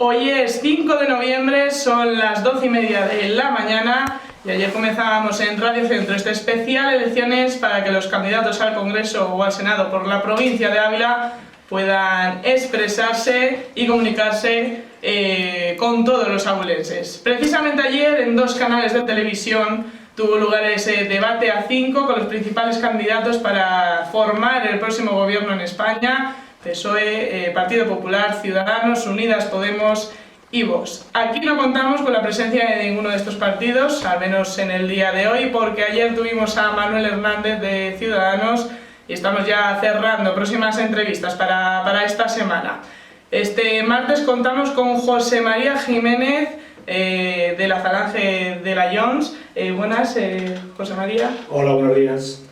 Hoy es 5 de noviembre, son las 12:30 de la mañana y ayer comenzábamos en Radio Centro este especial elecciones para que los candidatos al Congreso o al Senado por la provincia de Ávila puedan expresarse y comunicarse con todos los abulenses. Precisamente ayer en 2 canales de televisión tuvo lugar ese debate a 5 con los principales candidatos para formar el próximo gobierno en España: PSOE, Partido Popular, Ciudadanos, Unidas Podemos y Vox. Aquí no contamos con la presencia de ninguno de estos partidos, al menos en el día de hoy, porque ayer tuvimos a Manuel Hernández de Ciudadanos y estamos ya cerrando próximas entrevistas para esta semana. Este martes contamos con José María Jiménez de la Falange de la Jones. Buenas, José María. Hola, buenos días.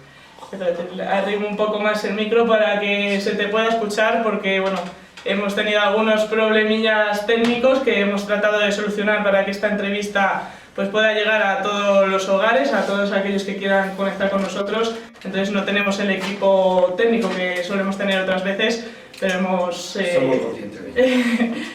Arrimo un poco más el micro para que se te pueda escuchar, porque bueno, hemos tenido algunos problemillas técnicos que hemos tratado de solucionar para que esta entrevista pues pueda llegar a todos los hogares, a todos aquellos que quieran conectar con nosotros. Entonces no tenemos el equipo técnico que solemos tener otras veces, pero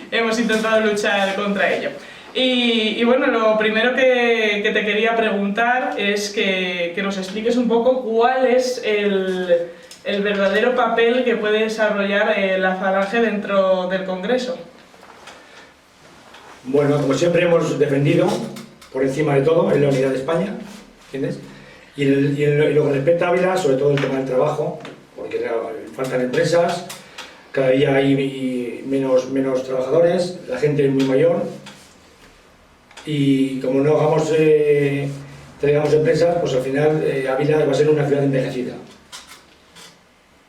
hemos intentado luchar contra ello. Y bueno, lo primero que te quería preguntar es que nos expliques un poco cuál es el verdadero papel que puede desarrollar la Falange dentro del Congreso. Bueno, como siempre hemos defendido, por encima de todo, en la unidad de España, ¿entiendes? Y en lo que respecta a Ávila, sobre todo el tema del trabajo, porque faltan empresas, cada día hay menos trabajadores, la gente es muy mayor, y como no traigamos empresas, pues al final Ávila va a ser una ciudad envejecida.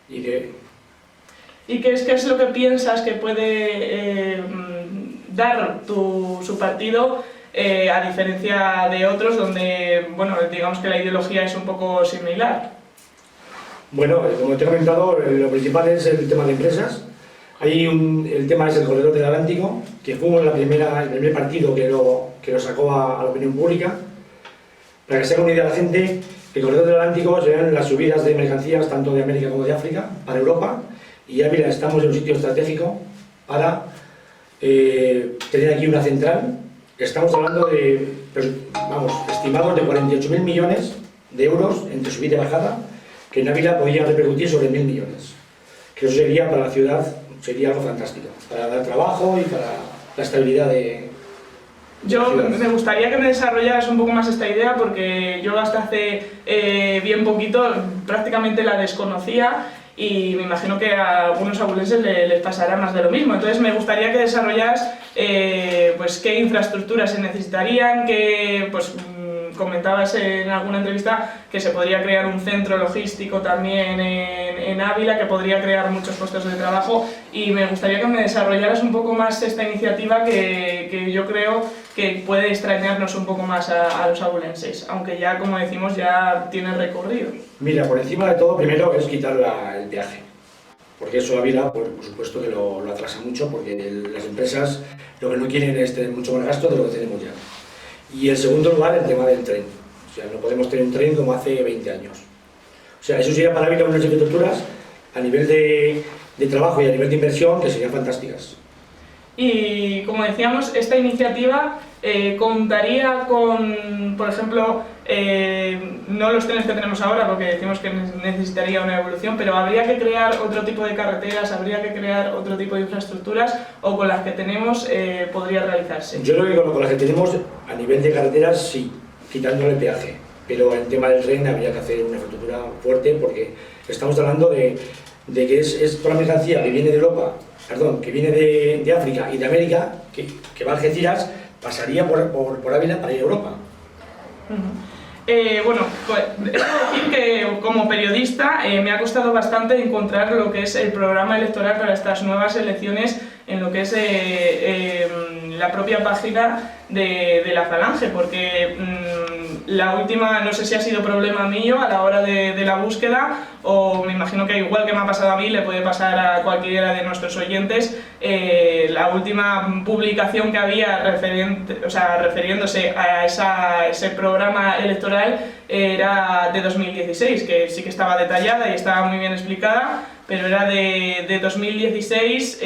¿Y qué es lo que piensas que puede dar su partido a diferencia de otros donde, bueno, digamos que la ideología es un poco similar? Bueno, como te he comentado, lo principal es el tema de empresas. El tema es el Corredor del Atlántico, que fuimos el primer partido que lo sacó a la opinión pública. Para que se haga una idea la gente, el Corredor del Atlántico serán las subidas de mercancías tanto de América como de África para Europa, y ya mira, estamos en un sitio estratégico para tener aquí una central. Estamos hablando de, estimados de 48.000 millones de euros entre subida y bajada, que en Ávila podría repercutir sobre 1.000 millones. Que eso sería para la ciudad, sería algo fantástico, para dar trabajo y para la estabilidad de... Yo me gustaría que me desarrollaras un poco más esta idea, porque yo hasta hace bien poquito prácticamente la desconocía y me imagino que a algunos abulenses les pasará más de lo mismo. Entonces me gustaría que desarrollaras pues qué infraestructuras se necesitarían, comentabas en alguna entrevista que se podría crear un centro logístico también en Ávila, que podría crear muchos puestos de trabajo, y me gustaría que me desarrollaras un poco más esta iniciativa que yo creo que puede extrañarnos un poco más a los abulenses, aunque ya, como decimos, ya tiene recorrido. Mira, por encima de todo, primero es quitar el peaje, porque eso Ávila, por supuesto que lo atrasa mucho, porque las empresas lo que no quieren es tener mucho más gasto de lo que tenemos ya. Y en segundo lugar, el tema del tren. O sea, no podemos tener un tren como hace 20 años. O sea, eso sería para Ávila unas infraestructuras a nivel de trabajo y a nivel de inversión que serían fantásticas. Y como decíamos, esta iniciativa contaría con, por ejemplo, no los trenes que tenemos ahora, porque decimos que necesitaría una evolución, pero habría que crear otro tipo de carreteras, habría que crear otro tipo de infraestructuras, o con las que tenemos podría realizarse. Yo creo que con las que tenemos a nivel de carreteras sí, quitándole el peaje, pero en tema del tren habría que hacer una infraestructura fuerte, porque estamos hablando de que es toda la mercancía que viene de Europa, que viene de África y de América, que va a Algeciras, pasaría por Ávila para ir a Europa. Bueno, pues debo decir que como periodista me ha costado bastante encontrar lo que es el programa electoral para estas nuevas elecciones en lo que es la propia página de la Falange, porque la última, no sé si ha sido problema mío a la hora de la búsqueda, o me imagino que igual que me ha pasado a mí, le puede pasar a cualquiera de nuestros oyentes. La última publicación que había refiriéndose a ese programa electoral era de 2016, que sí que estaba detallada y estaba muy bien explicada, pero era de 2016.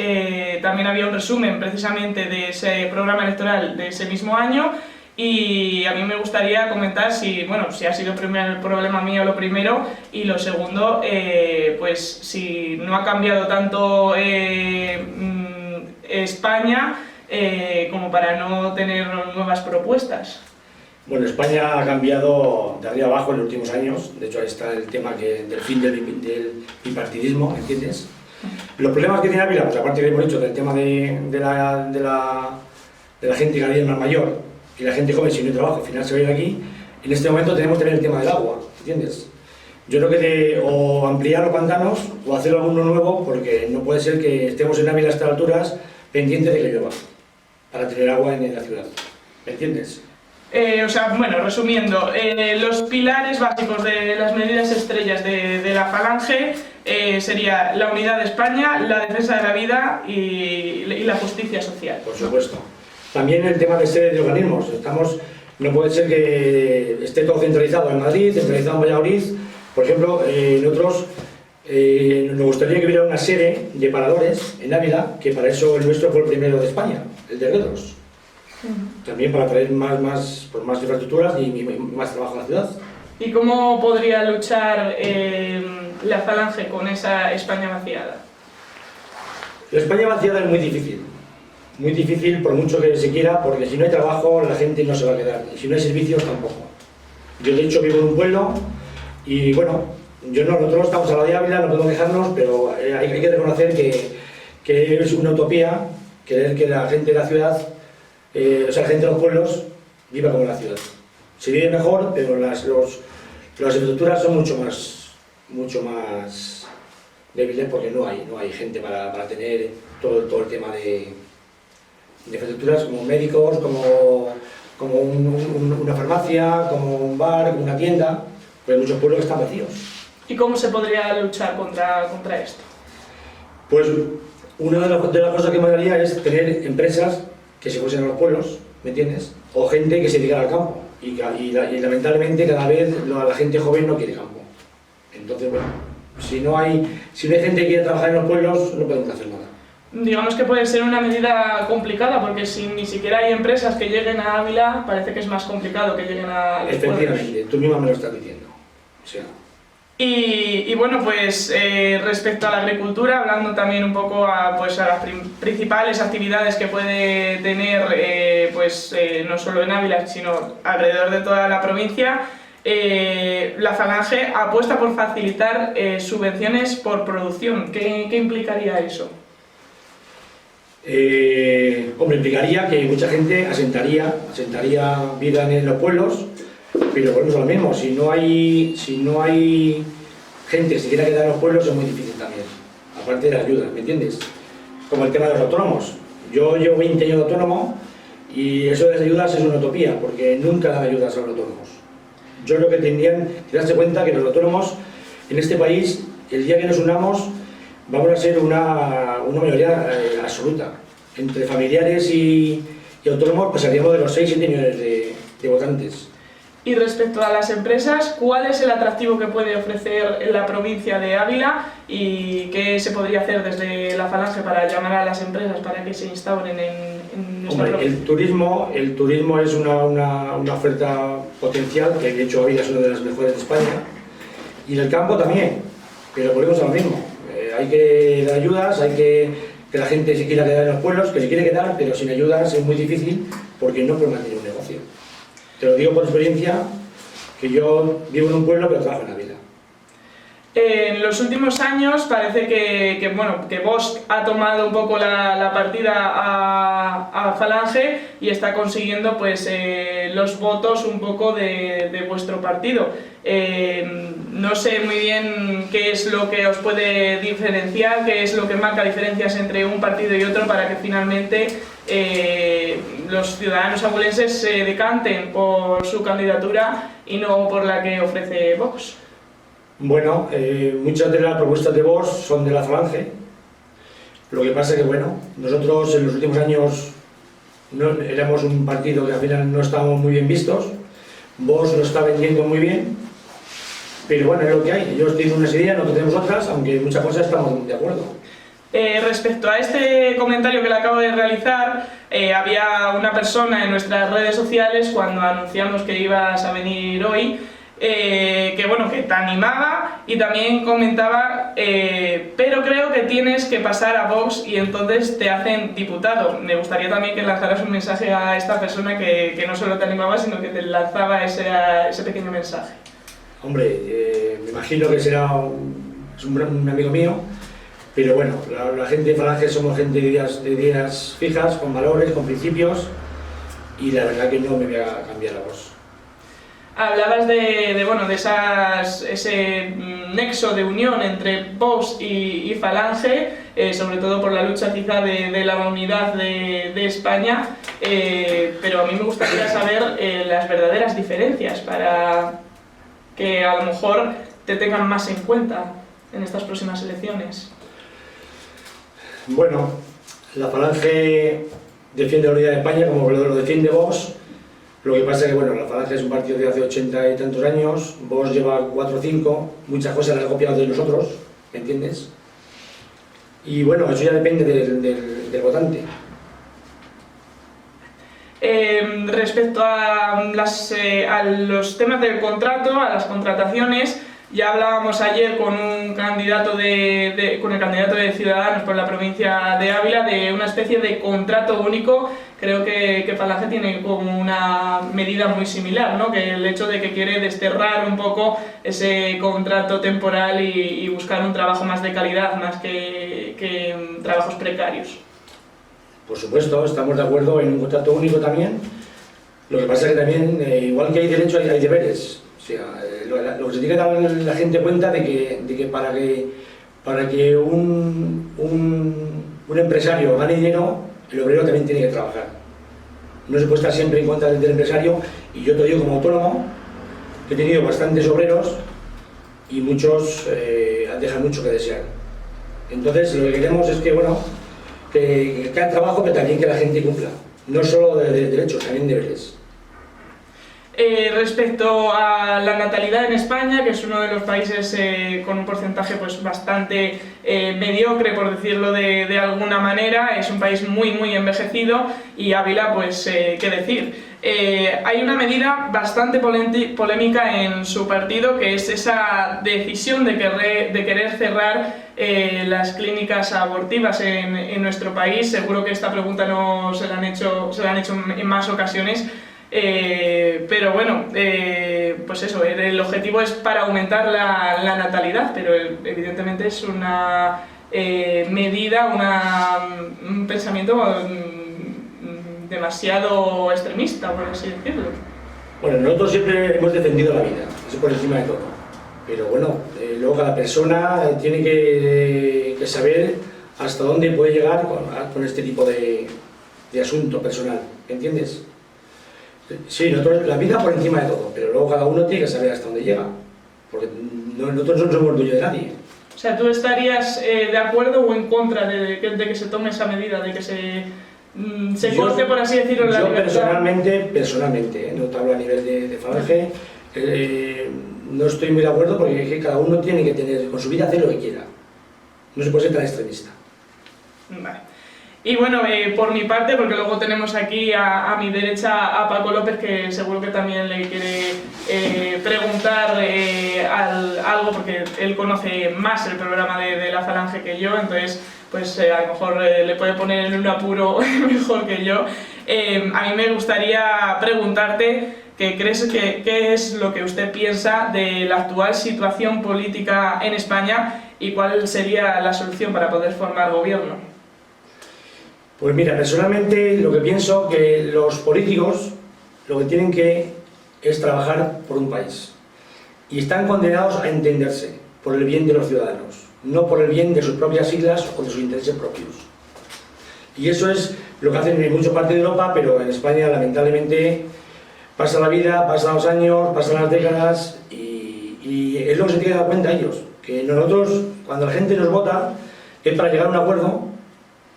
También había un resumen precisamente de ese programa electoral de ese mismo año. Y a mí me gustaría comentar si ha sido el problema mío lo primero, y lo segundo, pues si no ha cambiado tanto España como para no tener nuevas propuestas. Bueno, España ha cambiado de arriba abajo en los últimos años. De hecho, ahí está el tema del fin del bipartidismo, ¿entiendes? Los problemas que tiene Ávila, pues aparte que hemos dicho del tema de la gente cada día más mayor, y la gente joven si no hay trabajo, al final se va a ir aquí. En este momento tenemos también el tema del agua, ¿entiendes? Yo creo que o ampliar los pantanos o hacer alguno nuevo, porque no puede ser que estemos en Ávila a estas alturas pendientes de que llueva para tener agua en la ciudad, ¿me entiendes? Resumiendo, los pilares básicos de las medidas estrellas de la Falange sería la unidad de España, la defensa de la vida y la justicia social. Por supuesto. También el tema de sede de organismos. No puede ser que esté todo centralizado en Madrid, centralizado en Valladolid. Por ejemplo, nosotros nos gustaría que hubiera una sede de paradores en Ávila, que para eso el nuestro fue el primero de España, el de Redros. También para traer más infraestructuras y más trabajo a la ciudad. ¿Y cómo podría luchar la Falange con esa España vaciada? La España vaciada es muy difícil. Muy difícil por mucho que se quiera, porque si no hay trabajo la gente no se va a quedar, y si no hay servicios tampoco. Yo de hecho vivo en un pueblo y bueno, nosotros estamos a la de Ávila, no podemos quejarnos, pero hay que reconocer que es una utopía querer que la gente de la ciudad, la gente de los pueblos, viva como la ciudad. Se vive mejor, pero las infraestructuras son mucho más débiles, porque no hay gente para tener todo el tema de infraestructuras como médicos, como una farmacia, como un bar, como una tienda, pues hay muchos pueblos que están vacíos. ¿Y cómo se podría luchar contra esto? Pues una de las cosas que me haría es tener empresas que se fuesen a los pueblos, ¿me entiendes? O gente que se dedicara al campo, y lamentablemente cada vez la gente joven no quiere campo. Entonces, bueno, si no hay gente que quiera trabajar en los pueblos, no podemos hacer nada. Digamos que puede ser una medida complicada, porque si ni siquiera hay empresas que lleguen a Ávila, parece que es más complicado que lleguen a los pueblos. Efectivamente, tú misma me lo estás diciendo. O sea. Y bueno, pues respecto a la agricultura, hablando también un poco a las principales actividades que puede tener, no solo en Ávila, sino alrededor de toda la provincia, la Falange apuesta por facilitar subvenciones por producción. ¿Qué implicaría eso? Implicaría que mucha gente asentaría vida en los pueblos, pero volvemos a lo mismo. Si no hay gente que se quiera quedar en los pueblos, es muy difícil también, aparte de la ayuda, ¿me entiendes? Como el tema de los autónomos. Yo llevo 20 años de autónomo y eso de las ayudas es una utopía, porque nunca dan ayudas a los autónomos. Yo creo que tendrían que darse cuenta que los autónomos en este país, el día que nos unamos, vamos a ser una mayoría absoluta. Entre familiares y autónomos pasaríamos de los 6-7 millones de votantes. Y respecto a las empresas, ¿cuál es el atractivo que puede ofrecer la provincia de Ávila y qué se podría hacer desde la Falange para llamar a las empresas para que se instauren en nuestra provincia? El turismo es una oferta potencial, que de hecho Ávila es una de las mejores de España, y el campo también, pero volvemos a lo mismo. Hay que dar ayudas, hay que la gente se quiera quedar en los pueblos, que se quiere quedar, pero sin ayudas es muy difícil porque no puede mantener un negocio. Te lo digo por experiencia, que yo vivo en un pueblo pero trabajo en Ávila. En los últimos años parece que Vox ha tomado un poco la partida a Falange y está consiguiendo los votos un poco de vuestro partido. No sé muy bien qué es lo que os puede diferenciar, qué es lo que marca diferencias entre un partido y otro para que finalmente los ciudadanos abulenses se decanten por su candidatura y no por la que ofrece Vox. Bueno, muchas de las propuestas de Vox son de la Falange. Lo que pasa es que, bueno, nosotros en los últimos años éramos un partido que al final no estábamos muy bien vistos. Vox lo está vendiendo muy bien pero bueno, es lo que hay. Ellos tienen unas ideas, nosotros tenemos otras, aunque en muchas cosas estamos de acuerdo. Respecto a este comentario que le acabo de realizar, había una persona en nuestras redes sociales cuando anunciamos que ibas a venir hoy, que bueno, que te animaba y también comentaba, pero creo que tienes que pasar a Vox y entonces te hacen diputado. Me gustaría también que lanzaras un mensaje a esta persona que no solo te animaba, sino que te lanzaba ese pequeño mensaje. Hombre, me imagino que será un amigo mío, pero bueno, la gente de Falange somos gente de ideas fijas, con valores, con principios, y la verdad que no me voy a cambiar a Vox. Hablabas de ese nexo de unión entre Vox y Falange, sobre todo por la lucha quizá de la unidad de España, pero a mí me gustaría saber las verdaderas diferencias para que a lo mejor te tengan más en cuenta en estas próximas elecciones. Bueno, la Falange defiende la unidad de España como lo defiende Vox. Lo que pasa es que bueno, la Falange es un partido de hace 80 y tantos años, Vox lleva 4 o 5, muchas cosas las ha copiado de nosotros, ¿me entiendes? Y bueno, eso ya depende del votante. Respecto a los temas del contrato, a las contrataciones, ya hablábamos ayer con un candidato con el candidato de Ciudadanos por la provincia de Ávila de una especie de contrato único. Creo que Falange tiene como una medida muy similar, ¿no? Que el hecho de que quiere desterrar un poco ese contrato temporal y buscar un trabajo más de calidad, más que trabajos precarios. Por supuesto, estamos de acuerdo en un contrato único también. Lo que pasa es que también, igual que hay derechos, hay deberes. O sea, lo que se tiene que dar la gente cuenta de que para que un empresario gane dinero, el obrero también tiene que trabajar. No se puede estar siempre en contra del empresario, y yo te digo como autónomo, que he tenido bastantes obreros y muchos dejan mucho que desear. Entonces lo que queremos es que, bueno, que haya trabajo, pero también que la gente cumpla. No solo de derechos, también deberes. Respecto a la natalidad en España, que es uno de los países con un porcentaje pues bastante mediocre, por decirlo de alguna manera, es un país muy envejecido, y Ávila, pues, qué decir. Hay una medida bastante polémica en su partido, que es esa decisión de querer cerrar las clínicas abortivas en nuestro país. Seguro que esta pregunta no se la han hecho en más ocasiones. Pero bueno, pues eso, el objetivo es para aumentar la natalidad, pero evidentemente es una medida, un pensamiento demasiado extremista, por así decirlo. Bueno, nosotros siempre hemos defendido la vida, eso por encima de todo. Pero bueno, luego cada persona tiene que saber hasta dónde puede llegar con este tipo de asunto personal, ¿entiendes? Sí, nosotros, la vida por encima de todo, pero luego cada uno tiene que saber hasta dónde llega, porque nosotros no somos dueños de nadie. O sea, ¿tú estarías de acuerdo o en contra de que se tome esa medida, de que se corte, por así decirlo, la libertad? Yo personalmente, no te hablo a nivel de Falange, no estoy muy de acuerdo, porque cada uno tiene que tener, con su vida, hacer lo que quiera. No se puede ser tan extremista. Vale. Y bueno, por mi parte, porque luego tenemos aquí a mi derecha a Paco López, que seguro que también le quiere preguntar algo, porque él conoce más el programa de la Falange que yo, entonces pues a lo mejor le puede poner en un apuro mejor que yo. A mí me gustaría preguntarte qué es lo que usted piensa de la actual situación política en España y cuál sería la solución para poder formar gobierno. Pues mira, personalmente lo que pienso que los políticos lo que tienen que es trabajar por un país, y están condenados a entenderse por el bien de los ciudadanos, no por el bien de sus propias siglas o de sus intereses propios. Y eso es lo que hacen en muchas partes de Europa, pero en España lamentablemente pasa la vida, pasan los años, pasan las décadas, y es lo que se tienen que dar cuenta ellos, que nosotros, cuando la gente nos vota, es para llegar a un acuerdo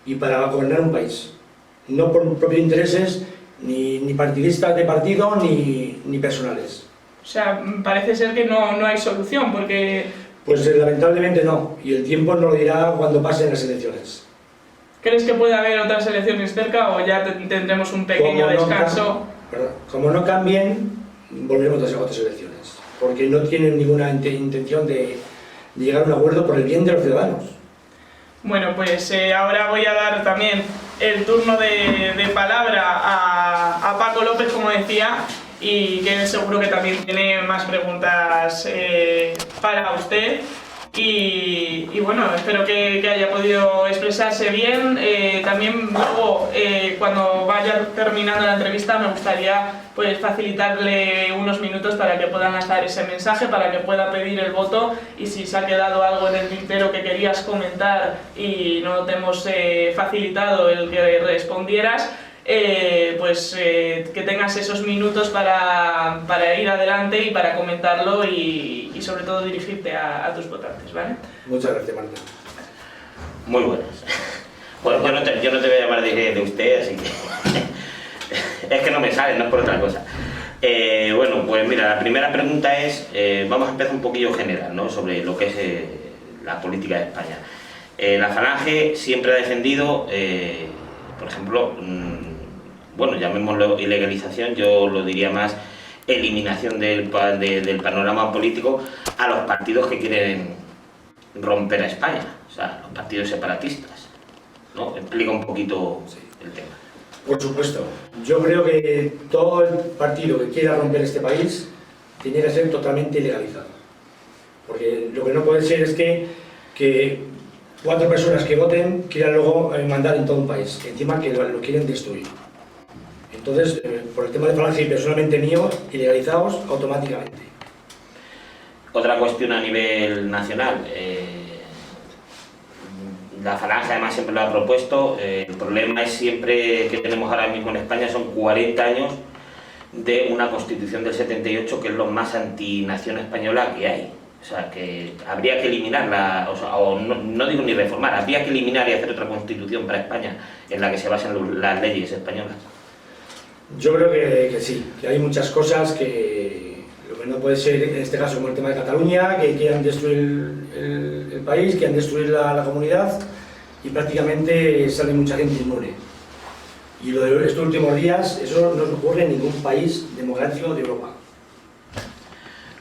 y para gobernar un país, no por propios intereses ni partidistas de partido ni personales. O sea, parece ser que no hay solución, porque... Pues lamentablemente no, y el tiempo nos lo dirá cuando pasen las elecciones. ¿Crees que puede haber otras elecciones cerca o ya tendremos un pequeño descanso? Como no cambien, volveremos a otras elecciones, porque no tienen ninguna intención de llegar a un acuerdo por el bien de los ciudadanos. Bueno, pues ahora voy a dar también el turno de palabra a Paco López, como decía, y que seguro que también tiene más preguntas para usted. Y bueno, espero que haya podido expresarse bien. También luego, cuando vaya terminando la entrevista, me gustaría pues facilitarle unos minutos para que pueda lanzar ese mensaje, para que pueda pedir el voto, y si se ha quedado algo en el tintero que querías comentar y no te hemos facilitado el que respondieras, que tengas esos minutos para ir adelante y para comentarlo y sobre todo dirigirte a tus votantes, ¿vale? Muchas gracias, Marta. Muy buenas. Bueno, yo no te voy a llamar de usted, así que es que no me sale, no es por otra cosa. Bueno, pues mira, la primera pregunta es, vamos a empezar un poquillo general, ¿no?, sobre lo que es la política de España. La Falange siempre ha defendido, por ejemplo, bueno, llamémoslo ilegalización, yo lo diría más eliminación del panorama político a los partidos que quieren romper a España, o sea, los partidos separatistas, ¿no? Explica un poquito el tema. Por supuesto. Yo creo que todo el partido que quiera romper este país tiene que ser totalmente ilegalizado. Porque lo que no puede ser es que 4 personas que voten quieran luego mandar en todo un país, que encima que lo quieren destruir. Entonces, por el tema de Falange y personalmente mío, ilegalizados automáticamente. Otra cuestión a nivel nacional, la Falange además siempre lo ha propuesto, el problema es siempre que tenemos ahora mismo en España son 40 años de una Constitución del 78 que es lo más antinación española que hay. O sea, que habría que eliminarla, o no digo ni reformar, habría que eliminar y hacer otra Constitución para España en la que se basen las leyes españolas. Yo creo que sí, que hay muchas cosas que lo que no puede ser, en este caso como el tema de Cataluña, que quieran destruir el país, quieran destruir la comunidad y prácticamente sale mucha gente inmune. Y lo de estos últimos días, eso no ocurre en ningún país democrático de Europa.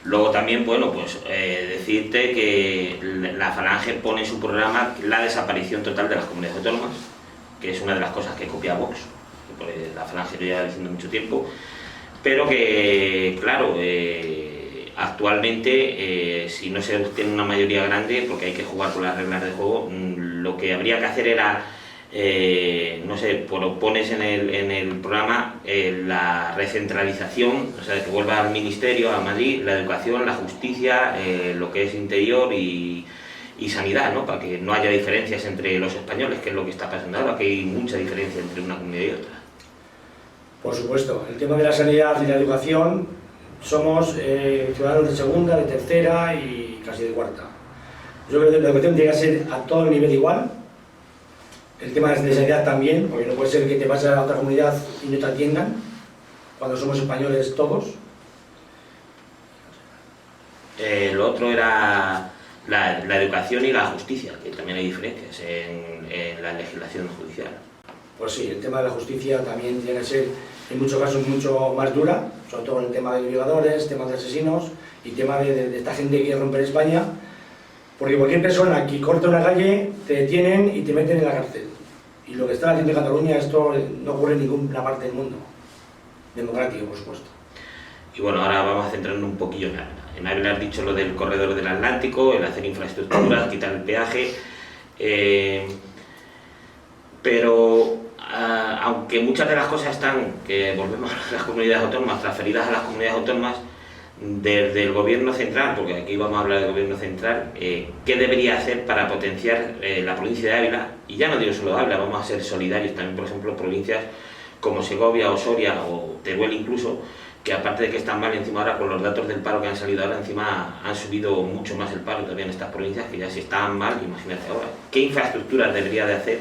Luego también, bueno, pues decirte que la Falange pone en su programa la desaparición total de las comunidades autónomas, que es una de las cosas que copia Vox. La Falange lo lleva diciendo mucho tiempo, pero que, claro, actualmente, si no se tiene una mayoría grande, porque hay que jugar con las reglas de juego, lo que habría que hacer era, no sé, pones en el programa la recentralización, o sea, que vuelva al Ministerio, a Madrid, la educación, la justicia, lo que es interior y sanidad, ¿no?, para que no haya diferencias entre los españoles, que es lo que está pasando ahora, que hay mucha diferencia entre una comunidad y otra. Por supuesto, el tema de la sanidad y la educación, somos ciudadanos de segunda, de tercera y casi de cuarta. Yo creo que la educación tiene que ser a todo nivel igual. El tema de sanidad también, porque no puede ser que te pases a otra comunidad y no te atiendan, cuando somos españoles todos. Lo otro era la educación y la justicia, que también hay diferencias en la legislación judicial. Pues sí, el tema de la justicia también tiene que ser en muchos casos mucho más dura, sobre todo en el tema de violadores, temas de asesinos y tema de esta gente que quiere romper España, porque cualquier persona que corta una calle te detienen y te meten en la cárcel. Y lo que está haciendo en Cataluña, esto no ocurre en ninguna parte del mundo, democrático, por supuesto. Y bueno, ahora vamos a centrarnos un poquillo en Ávila. En Ávila has dicho lo del corredor del Atlántico, el hacer infraestructuras, quitar el peaje, pero aunque muchas de las cosas están, que volvemos a las comunidades autónomas, transferidas a las comunidades autónomas, desde el gobierno central, porque aquí vamos a hablar del gobierno central, ¿qué debería hacer para potenciar la provincia de Ávila? Y ya no digo solo Ávila, vamos a ser solidarios también, por ejemplo, provincias como Segovia o Soria o Teruel incluso, que aparte de que están mal, encima ahora con los datos del paro que han salido ahora, encima han subido mucho más el paro todavía en estas provincias, que ya si estaban mal, imagínate ahora. ¿Qué infraestructuras debería de hacer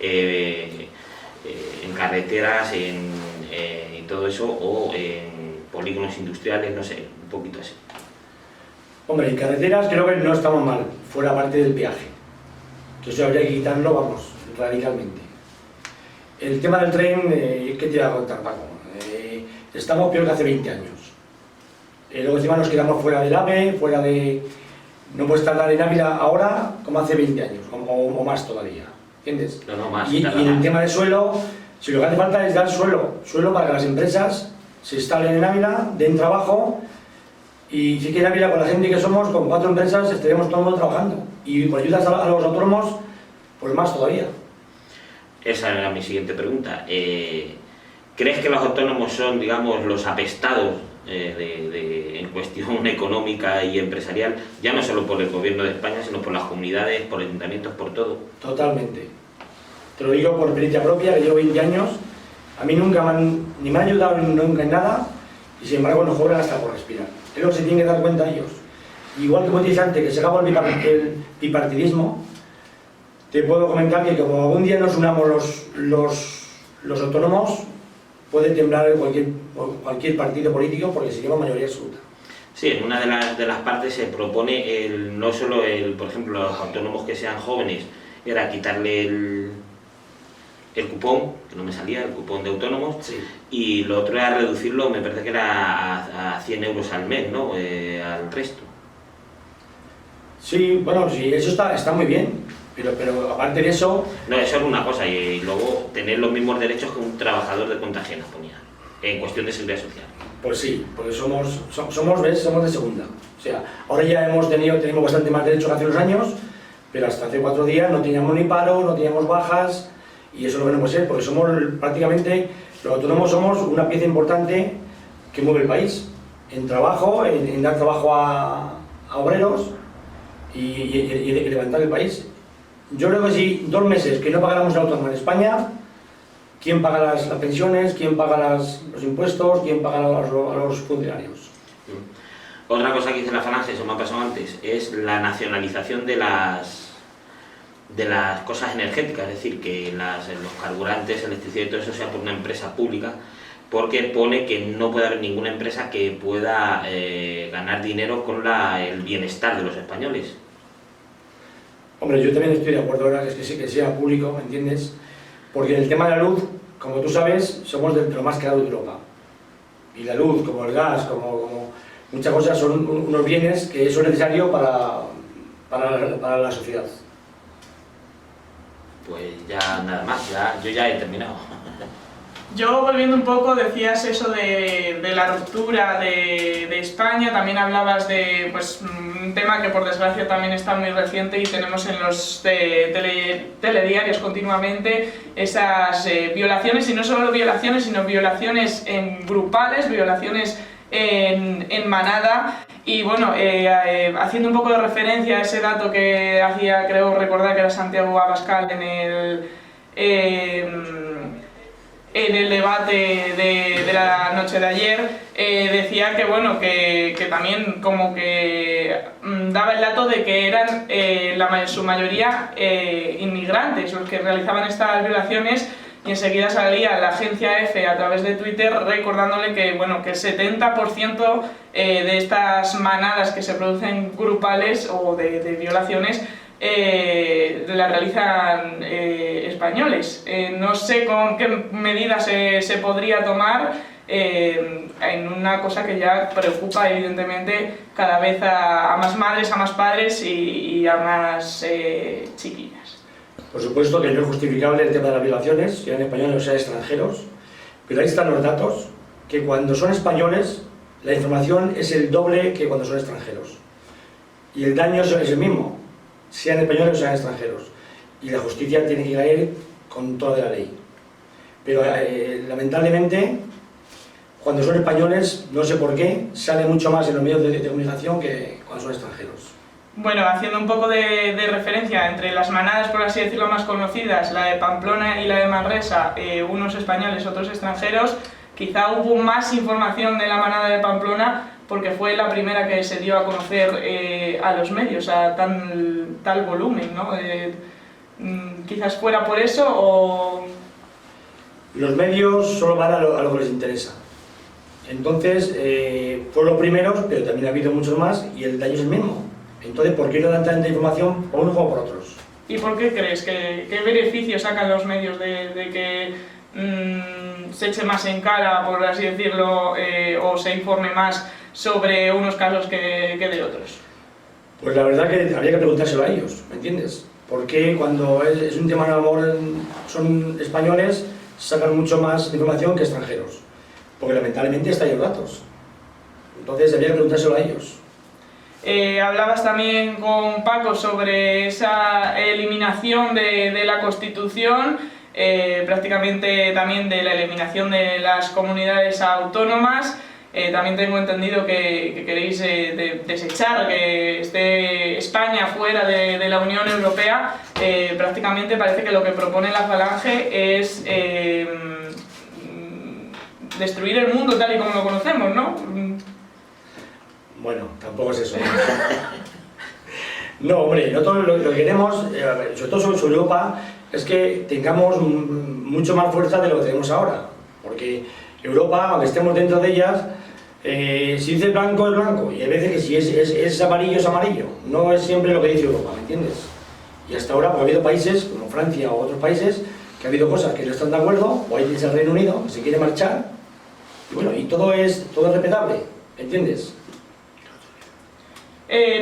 en carreteras y todo eso, o en polígonos industriales, no sé? un poquito así. Hombre, en carreteras creo que no estamos mal, fuera parte del peaje. Que eso habría que quitarlo, vamos, radicalmente. El tema del tren, ¿qué te iba a contar, Paco? Estamos peor que hace 20 años. Luego encima nos quedamos fuera del AVE, fuera de... No puedes tardar en Ávila ahora como hace 20 años, o más todavía, ¿entiendes? No, más. Y en el tema de suelo, si lo que hace falta es dar suelo para que las empresas se instalen en Ávila, den trabajo, y sí que en Ávila, con la gente que somos, con 4 empresas, estaremos todo el mundo trabajando. Y con ayudas a los autónomos, pues más todavía. Esa era mi siguiente pregunta. ¿Crees que los autónomos son, digamos, los apestados en cuestión económica y empresarial, ya no solo por el gobierno de España, sino por las comunidades, por ayuntamientos, por todo? Totalmente. Te lo digo por experiencia propia, que llevo 20 años. A mí nunca ni me han ayudado nunca en nada, y sin embargo nos cobran hasta por respirar. Es lo que se tienen que dar cuenta ellos. Igual que como te dije antes, que se acabó el bipartidismo, te puedo comentar que como algún día nos unamos los autónomos, puede temblar cualquier partido político porque se lleva mayoría absoluta. Sí, en una de las partes se propone no solo por ejemplo, los autónomos que sean jóvenes, era quitarle el cupón, que no me salía, el cupón de autónomos, sí. Y lo otro era reducirlo, me parece que era a 100 euros al mes, ¿no? Al resto. Sí, bueno, sí, eso está muy bien, pero aparte de eso... No, eso es una cosa, y luego tener los mismos derechos que un trabajador de Contaginas, ponía, en cuestión de seguridad social. Pues sí, porque somos de segunda. O sea, ahora ya tenemos bastante más derechos que hace unos años, pero hasta hace 4 días no teníamos ni paro, no teníamos bajas, y eso es lo que no puede ser, porque somos prácticamente, los autónomos somos una pieza importante que mueve el país, en trabajo, en dar trabajo a obreros y levantar el país. Yo creo que si 2 meses que no pagáramos el autónomo en España, ¿quién paga las pensiones? ¿Quién paga los impuestos? ¿Quién paga a los funcionarios? Otra cosa que dice la Falange, eso me ha pasado antes, es la nacionalización de las cosas energéticas, es decir, que los carburantes, electricidad y todo eso sea por una empresa pública, porque pone que no puede haber ninguna empresa que pueda ganar dinero con el bienestar de los españoles. Hombre, yo también estoy de acuerdo ahora que sea público, ¿me entiendes? Porque en el tema de la luz, como tú sabes, somos de lo más caro de Europa. Y la luz, como el gas, como muchas cosas, son unos bienes que son necesarios para la sociedad. Pues ya nada más, yo ya he terminado. Yo, volviendo un poco, decías eso de la ruptura de España, también hablabas de pues, un tema que por desgracia también está muy reciente y tenemos en los telediarios continuamente esas violaciones, y no solo violaciones, sino violaciones grupales, violaciones en manada. Y bueno, haciendo un poco de referencia a ese dato que hacía, creo recordar que era Santiago Abascal en el debate de la noche de ayer, decía que bueno, que también como que daba el dato de que eran su mayoría inmigrantes los que realizaban estas violaciones, y enseguida salía la agencia EFE a través de Twitter recordándole que bueno, que el 70% de estas manadas que se producen grupales o de violaciones la realizan españoles. No sé con qué medidas se podría tomar en una cosa que ya preocupa evidentemente cada vez a más madres, a más padres y a más chiquillas. Por supuesto que no es justificable el tema de las violaciones, sean españoles o sean extranjeros, pero ahí están los datos, que cuando son españoles la información es el doble que cuando son extranjeros. Y el daño es el mismo, sean españoles o sean extranjeros. Y la justicia tiene que caer con toda la ley. Pero lamentablemente, cuando son españoles, no sé por qué, sale mucho más en los medios de comunicación que cuando son extranjeros. Bueno, haciendo un poco de referencia entre las manadas, por así decirlo, más conocidas, la de Pamplona y la de Manresa, unos españoles, otros extranjeros, quizá hubo más información de la manada de Pamplona porque fue la primera que se dio a conocer a los medios, a tal volumen, ¿no? Quizás fuera por eso o... Los medios solo van a lo que les interesa. Entonces, fueron los primeros, pero también ha habido muchos más y el detalle es el mismo. Entonces, ¿por qué no dan tanta información por unos como por otros? ¿Y por qué crees? ¿Qué beneficio sacan los medios de que se eche más en cara, por así decirlo, o se informe más sobre unos casos que de otros? Pues la verdad que habría que preguntárselo a ellos, ¿me entiendes? ¿Por qué cuando es un tema de amor son españoles sacan mucho más información que extranjeros? Porque lamentablemente están los datos. Entonces habría que preguntárselo a ellos. Hablabas también con Paco sobre esa eliminación de la Constitución, prácticamente también de la eliminación de las comunidades autónomas. También tengo entendido que queréis desechar que esté España fuera de la Unión Europea. Prácticamente parece que lo que propone la Falange es destruir el mundo tal y como lo conocemos, ¿no? Bueno, tampoco es eso. No, hombre, nosotros lo que queremos, sobre todo sobre Europa, es que tengamos mucho más fuerza de lo que tenemos ahora. Porque Europa, aunque estemos dentro de ellas, si dice blanco es blanco, y hay veces que si es amarillo es amarillo. No es siempre lo que dice Europa, ¿me entiendes? Y hasta ahora, pues, ha habido países, como Francia o otros países, que ha habido cosas que no están de acuerdo, o hay el Reino Unido, que se quiere marchar, y bueno, y todo es respetable, ¿me entiendes?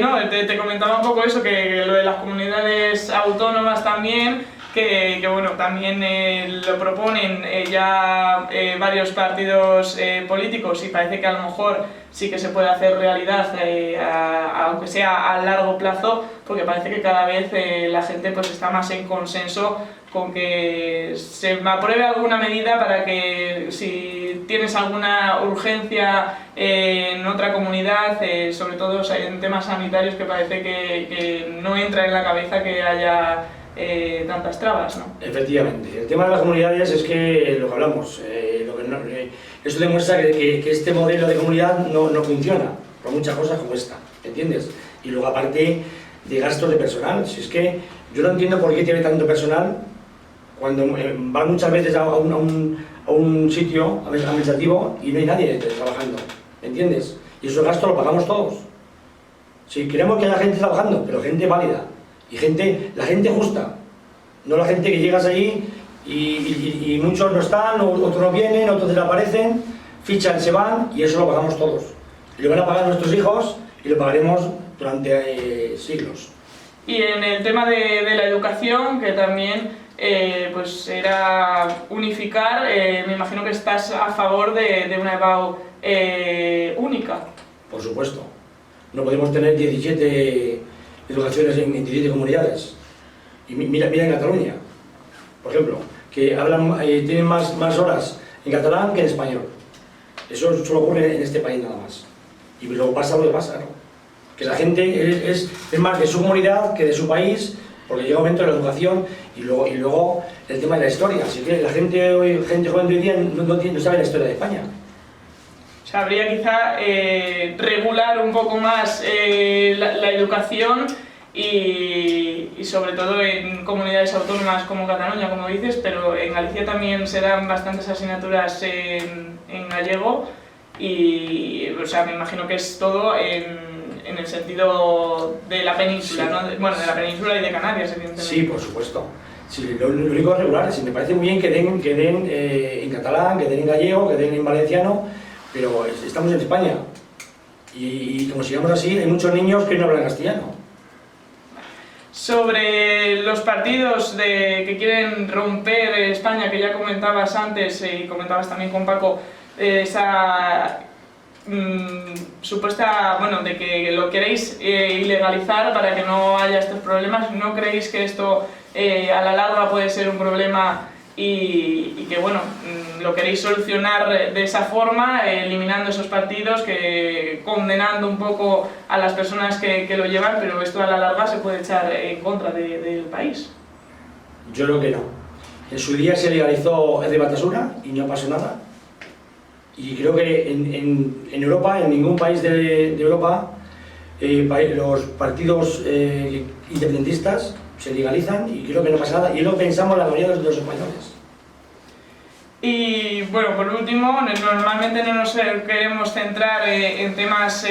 No, te comentaba un poco eso, que lo de las comunidades autónomas también, que bueno, también lo proponen ya varios partidos políticos y parece que a lo mejor sí que se puede hacer realidad, aunque sea a largo plazo, porque parece que cada vez la gente pues está más en consenso con que se apruebe alguna medida para que si tienes alguna urgencia en otra comunidad, sobre todo en temas sanitarios, que parece que no entra en la cabeza que haya tantas trabas, ¿no? Efectivamente. El tema de las comunidades es que lo que hablamos, eso demuestra que este modelo de comunidad no funciona por muchas cosas como esta, ¿entiendes? Y luego aparte de gastos de personal, si es que yo no entiendo por qué tiene tanto personal cuando van muchas veces a un sitio administrativo y no hay nadie trabajando, ¿entiendes? Y esos gastos los pagamos todos. Si queremos que haya gente trabajando, pero gente válida y la gente justa, no la gente que llegas allí y muchos no están, otros no vienen, otros desaparecen, fichan, se van y eso lo pagamos todos. Y lo van a pagar nuestros hijos y lo pagaremos durante siglos. Y en el tema de la educación, que también pues era unificar, me imagino que estás a favor de una EBAU única. Por supuesto. No podemos tener 17 educaciones en 17 comunidades. Y mira en Cataluña, por ejemplo, que tienen más horas en catalán que en español. Eso solo ocurre en este país nada más. Y luego pasa lo que pasa, ¿no? Que la gente es más de su comunidad que de su país, porque llega un momento de la educación y luego el tema de la historia. Así que la gente joven de hoy día no sabe la historia de España. O sea, habría quizá regular un poco más la educación y sobre todo en comunidades autónomas como Cataluña, como dices, pero en Galicia también se dan bastantes asignaturas en gallego y, o sea, me imagino que es todo en el sentido de la península, sí. ¿No? Bueno, de la península y de Canarias, evidentemente. Sí, por supuesto. Sí, lo único es regular. Sí, me parece muy bien que den en catalán, que den en gallego, que den en valenciano, pero estamos en España y como sigamos así, hay muchos niños que no hablan castellano. Sobre los partidos que quieren romper España, que ya comentabas antes y comentabas también con Paco, esa supuesta, bueno, de que lo queréis ilegalizar para que no haya estos problemas. ¿No creéis que esto a la larga puede ser un problema y que, bueno, lo queréis solucionar de esa forma, eliminando esos partidos, condenando un poco a las personas que lo llevan, pero esto a la larga se puede echar en contra del país? Yo creo que no. En su día se legalizó el de Batasuna y no pasó nada. Y creo que en Europa, en ningún país de Europa, los partidos independentistas se legalizan y creo que no pasa nada. Y lo pensamos la mayoría de los españoles. Y bueno, por último, normalmente no nos queremos centrar en temas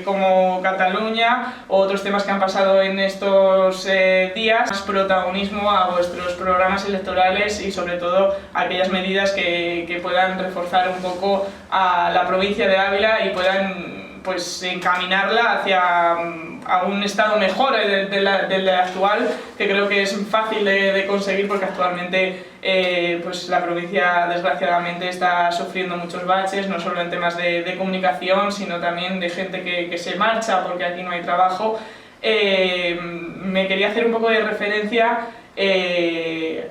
como Cataluña o otros temas que han pasado en estos días. Más protagonismo a vuestros programas electorales y sobre todo a aquellas medidas que puedan reforzar un poco a la provincia de Ávila y puedan pues encaminarla hacia a un estado mejor del actual, que creo que es fácil de conseguir porque actualmente pues la provincia desgraciadamente está sufriendo muchos baches, no solo en temas de comunicación, sino también de gente que se marcha porque aquí no hay trabajo. Me quería hacer un poco de referencia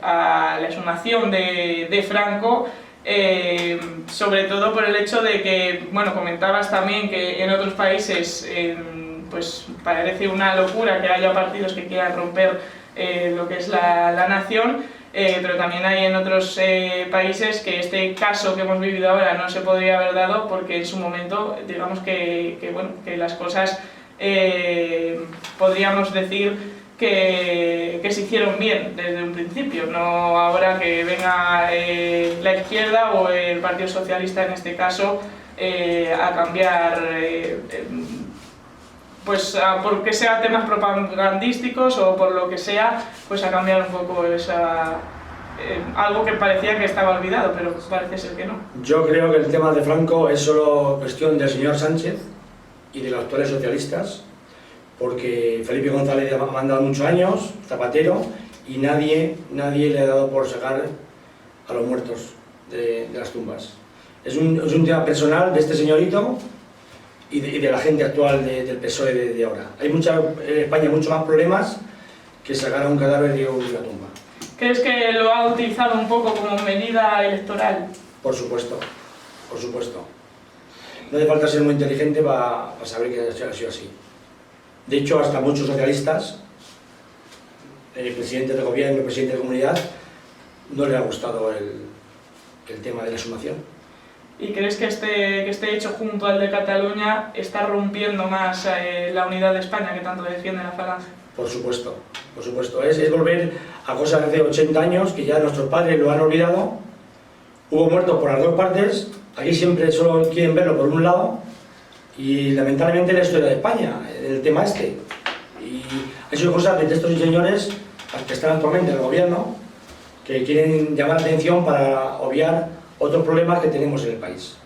a la exhumación de Franco, sobre todo por el hecho de que, bueno, comentabas también que en otros países pues parece una locura que haya partidos que quieran romper lo que es la nación, pero también hay en otros países que este caso que hemos vivido ahora no se podría haber dado porque en su momento, digamos bueno, que las cosas podríamos decir que se hicieron bien desde un principio, no ahora que venga la izquierda o el Partido Socialista en este caso a cambiar, pues porque sea temas propagandísticos o por lo que sea, pues a cambiar un poco algo que parecía que estaba olvidado, pero parece ser que no. Yo creo que el tema de Franco es solo cuestión del señor Sánchez y de los actuales socialistas, porque Felipe González ha mandado muchos años, Zapatero, y nadie le ha dado por sacar a los muertos de las tumbas. Es un tema personal de este señorito y de la gente actual del PSOE de ahora. Hay en España muchos más problemas que sacar a un cadáver de una tumba. ¿Crees que lo ha utilizado un poco como medida electoral? Por supuesto, por supuesto. No hace falta ser muy inteligente para saber que ha sido así. De hecho, hasta muchos socialistas, el presidente de gobierno, el presidente de comunidad, no le ha gustado el tema de la exhumación. ¿Y crees que este hecho junto al de Cataluña está rompiendo más la unidad de España que tanto defiende la Falange? Por supuesto, por supuesto. Es volver a cosas de hace 80 años que ya nuestros padres lo han olvidado. Hubo muertos por las dos partes, aquí siempre solo quieren verlo por un lado. Y lamentablemente la historia de España, el tema este. Y hay sido cosas de estos señores que están actualmente en el gobierno que quieren llamar la atención para obviar otros problemas que tenemos en el país.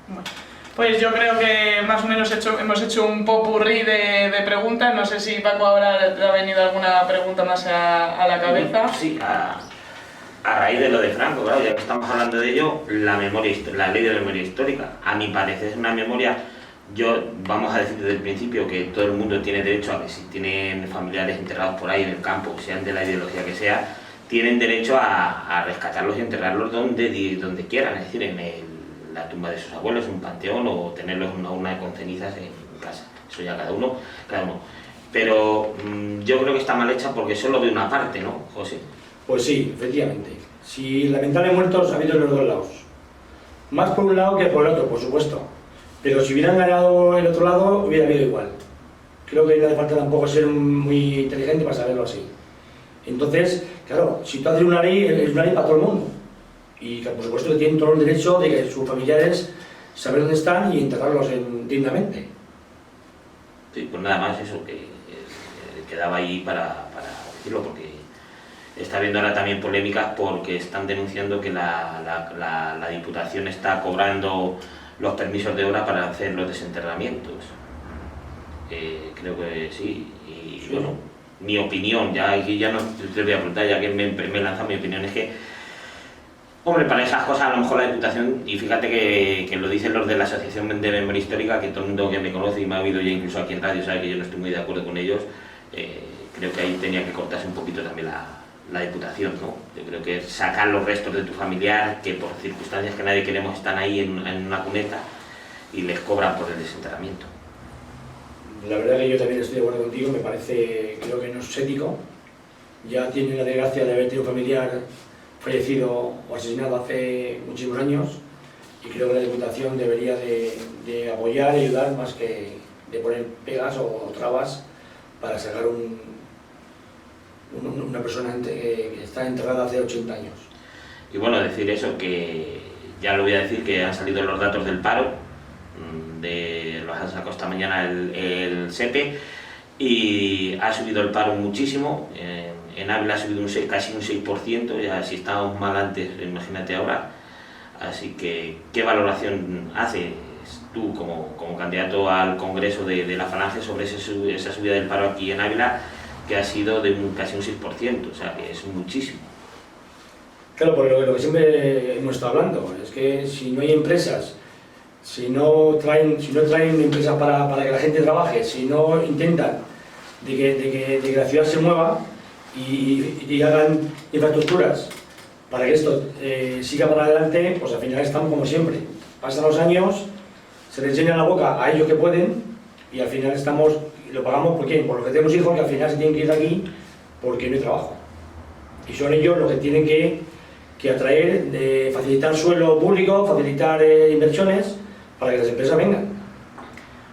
Bueno, pues yo creo que más o menos hemos hecho un popurrí de preguntas. No sé si Paco ahora te ha venido alguna pregunta más a la cabeza. Sí, a raíz de lo de Franco, claro, ya que estamos hablando de ello, la ley de memoria histórica, a mi parecer es una memoria. Vamos a decir desde el principio que todo el mundo tiene derecho a que si tienen familiares enterrados por ahí en el campo, sean de la ideología que sea, tienen derecho a rescatarlos y enterrarlos donde quieran, es decir, en la tumba de sus abuelos, en un panteón, o tenerlos en una urna con cenizas en casa. Eso ya cada uno. Pero yo creo que está mal hecha porque solo de una parte, ¿no, José? Pues sí, efectivamente. Si lamentables muertos ha habido en los dos lados. Más por un lado que por el otro, por supuesto. Pero si hubieran ganado el otro lado, hubiera habido igual. Creo que no hace falta tampoco ser muy inteligente para saberlo así. Entonces, claro, si tú haces una ley, es una ley para todo el mundo. Y por supuesto que tienen todo el derecho de que sus familiares saber dónde están y enterrarlos dignamente. Sí, pues nada más eso, que quedaba ahí para decirlo, porque está habiendo ahora también polémicas porque están denunciando que la Diputación está cobrando los permisos de obra para hacer los desenterramientos. Creo que sí, y sí. Bueno, mi opinión, ya aquí ya no te voy a preguntar, ya que me lanza mi opinión, es que, hombre, para esas cosas a lo mejor la Diputación, y fíjate que lo dicen los de la Asociación de Memoria Histórica, que todo el mundo que me conoce y me ha oído ya incluso aquí en radio sabe que yo no estoy muy de acuerdo con ellos, creo que ahí tenía que cortarse un poquito también la Diputación, ¿no? Yo creo que sacar los restos de tu familiar, que por circunstancias que nadie queremos están ahí en una cuneta, y les cobran por el desenterramiento. La verdad que yo también estoy de acuerdo contigo, me parece, creo que no es ético. Ya tiene la desgracia de haber tenido un familiar fallecido o asesinado hace muchísimos años, y creo que la Diputación debería de apoyar y ayudar más que de poner pegas o trabas para sacar una persona que está enterrada hace 80 años. Y bueno, decir eso, que ya lo voy a decir, que han salido los datos del paro, los ha sacado esta mañana el SEPE, y ha subido el paro muchísimo. En Ávila ha subido casi un 6%, ya si estábamos mal antes, imagínate ahora. Así que, ¿qué valoración haces tú como candidato al Congreso de la Falange sobre esa subida del paro aquí en Ávila, que ha sido de casi un 6%, o sea que es muchísimo? Claro, por lo que siempre hemos estado hablando, es que si no hay empresas, si no traen empresas para que la gente trabaje, si no intentan de que la ciudad se mueva y hagan infraestructuras para que esto siga para adelante, pues al final estamos como siempre. Pasan los años, se les llena la boca a ellos que pueden y al final lo pagamos ¿por quién? Por los que tenemos hijos que al final se tienen que ir de aquí porque no hay trabajo. Y son ellos los que tienen que atraer, facilitar suelo público, facilitar inversiones para que las empresas vengan.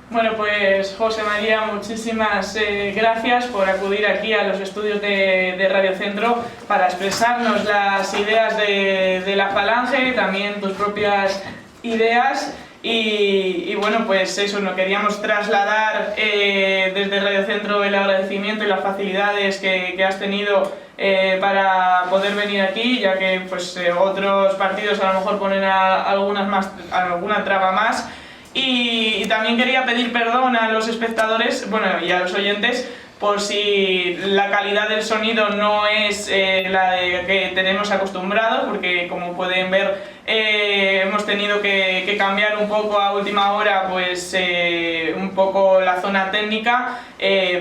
Bueno, pues José María, muchísimas gracias por acudir aquí a los estudios de Radio Centro para expresarnos las ideas de la Falange, también tus propias ideas. Y bueno, pues eso, nos queríamos trasladar desde Radio Centro el agradecimiento y las facilidades que has tenido para poder venir aquí, ya que pues otros partidos a lo mejor ponen alguna traba más. Y también quería pedir perdón a los espectadores, bueno, y a los oyentes, por si la calidad del sonido no es la que tenemos acostumbrados, porque como pueden ver hemos tenido que cambiar un poco a última hora pues un poco la zona técnica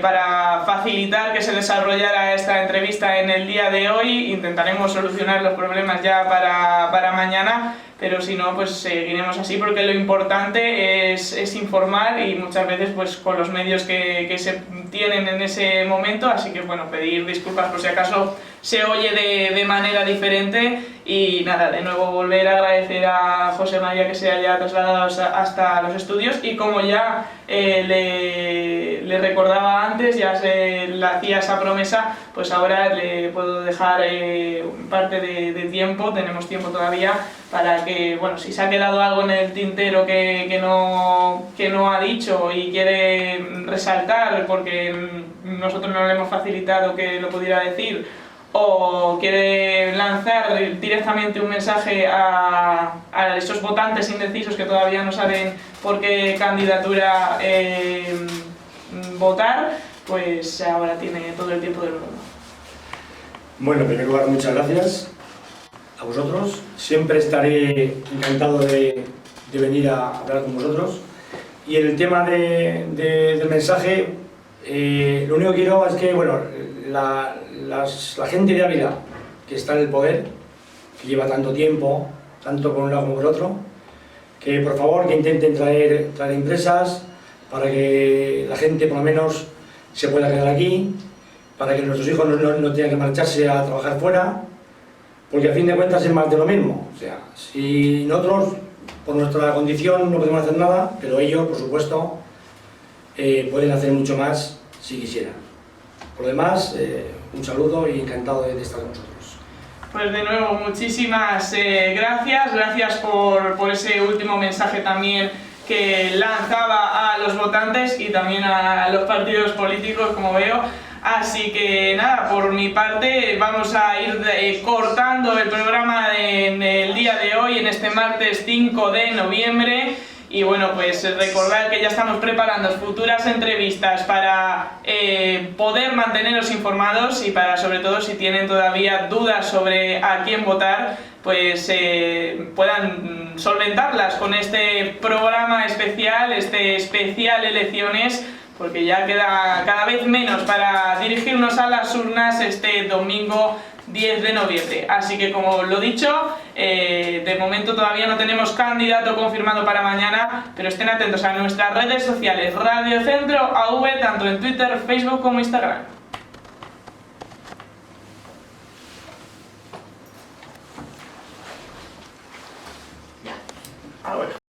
para facilitar que se desarrollara esta entrevista en el día de hoy. Intentaremos solucionar los problemas ya para mañana, pero si no, pues seguiremos así, porque lo importante es informar, y muchas veces pues con los medios que se tienen en ese momento. Así que bueno, pedir disculpas por si acaso se oye de manera diferente. Y nada, de nuevo volver a agradecer a José María que se haya trasladado hasta los estudios, y como ya le recordaba antes, ya le hacía esa promesa, pues ahora le puedo dejar parte de tiempo, tenemos tiempo todavía, para que, bueno, si se ha quedado algo en el tintero que no ha dicho y quiere resaltar porque nosotros no le hemos facilitado que lo pudiera decir, o quiere lanzar directamente un mensaje a esos votantes indecisos que todavía no saben por qué candidatura votar, pues ahora tiene todo el tiempo del mundo. Bueno, en primer lugar, muchas gracias a vosotros. Siempre estaré encantado de venir a hablar con vosotros. Y en el tema del mensaje, lo único que quiero es que, bueno, la gente de Ávila, que está en el poder, que lleva tanto tiempo, tanto por un lado como por otro, que por favor que intenten traer empresas para que la gente por lo menos se pueda quedar aquí, para que nuestros hijos no tengan que marcharse a trabajar fuera, porque a fin de cuentas es más de lo mismo. O sea, si nosotros por nuestra condición no podemos hacer nada, pero ellos, por supuesto, pueden hacer mucho más si quisieran. Por lo demás, un saludo y encantado de estar con vosotros. Pues de nuevo, muchísimas gracias por ese último mensaje también que lanzaba a los votantes y también a los partidos políticos, como veo. Así que nada, por mi parte vamos a ir cortando el programa en el día de hoy, en este martes 5 de noviembre. Y bueno, pues recordad que ya estamos preparando futuras entrevistas para poder manteneros informados, y para, sobre todo, si tienen todavía dudas sobre a quién votar, pues puedan solventarlas con este programa especial, este especial elecciones, porque ya queda cada vez menos para dirigirnos a las urnas este domingo 10 de noviembre. Así que, como lo dicho, de momento todavía no tenemos candidato confirmado para mañana, pero estén atentos a nuestras redes sociales, Radio Centro AV, tanto en Twitter, Facebook como Instagram. Ya. Ahora.